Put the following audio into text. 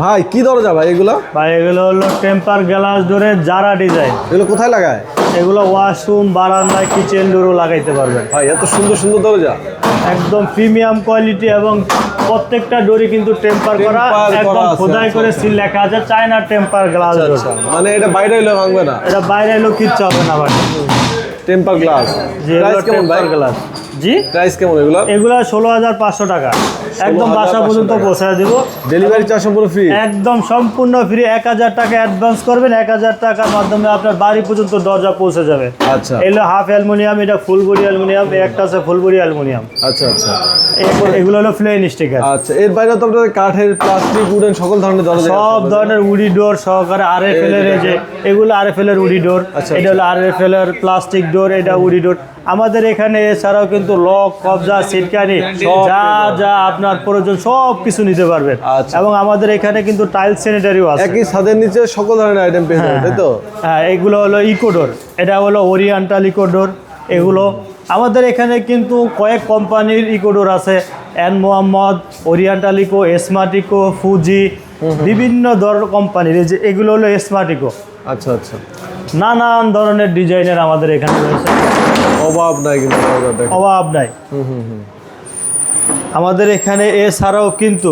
ভাই কি দরজা ভাই এগুলো? ভাই এগুলো হলো টেম্পার গ্লাস ডোরের জারা ডিজাইন। এগুলো কোথায় লাগায়? এগুলো ওয়াশরুম, বারান্দায়, কিচেন ডোরও লাগাইতে পারবেন। ভাই এত সুন্দর সুন্দর দরজা, একদম প্রিমিয়াম কোয়ালিটি এবং প্রত্যেকটা ডোরই কিন্তু টেম্পার করা, একদম খোদাই করে সিল লেখা আছে চায়না টেম্পার গ্লাস ডোর। মানে এটা বাইরে হইলে ভাঙবে না? এটা বাইরে এলো কিচ্ছু হবে না ভাই। টেম্পার গ্লাস প্রাইস কেমন ভাই? গ্লাস জি প্রাইস কেমন এগুলো? এগুলো 16,500 টাকা, একদম বাসা পর্যন্ত পৌঁছায় দেব। ডেলিভারি চার্জ সম্পূর্ণ ফ্রি? একদম সম্পূর্ণ ফ্রি। 1000 টাকা অ্যাডভান্স করবেন, 1000 টাকার মাধ্যমে আপনার বাড়ি পর্যন্ত দরজা পৌঁছে যাবে। আচ্ছা, এগুলো হাফ অ্যালুমিনিয়াম, এটা ফুল বডি অ্যালুমিনিয়াম, একটা আছে ফুল বডি অ্যালুমিনিয়াম। আচ্ছা আচ্ছা, এগুলো হলো প্লেন স্টিকার। আচ্ছা এর বাইরে তো আপনাদের কাঠের, প্লাস্টিক, উডেন সকল ধরনের দরজা, সব ধরনের উডি ডোর সহকারে আরএফএল এর, যে এগুলো আরএফএল এর উডি ডোর, এটা হলো আরএফএল এর প্লাস্টিক ডোর, এটা উডি ডোর। আমাদের এখানে এছাড়াও কিন্তু লক, কবজা, সিটকানি যা যা আপনার প্রয়োজন সব কিছু নিতে পারবেন। এবং আমাদের এখানে কিন্তু টাইলস স্যানিটারিও আছে। একই ছাদের নিচে সকল ধরনের আইটেম পেয়ে যাবেন, তাই তো? হ্যাঁ, এগুলো হলো ইকোডোর, এটা হলো ওরিয়েন্টাল ইকোডোর। এগুলো আমাদের এখানে কিন্তু কয়েক কোম্পানির ইকোডোর আছে, N Mohammad, oriental eco, smart eco, Fuji, বিভিন্ন ধরনের কোম্পানির। এই যে এগুলো হলো স্মার্ট ইকো। আচ্ছা আচ্ছা, নানান ধরনের ডিজাইনের আমাদের এখানে রয়েছে, অভাব নাই কিন্তু, অভাব নাই আমাদের এখানে। এছাড়াও কিন্তু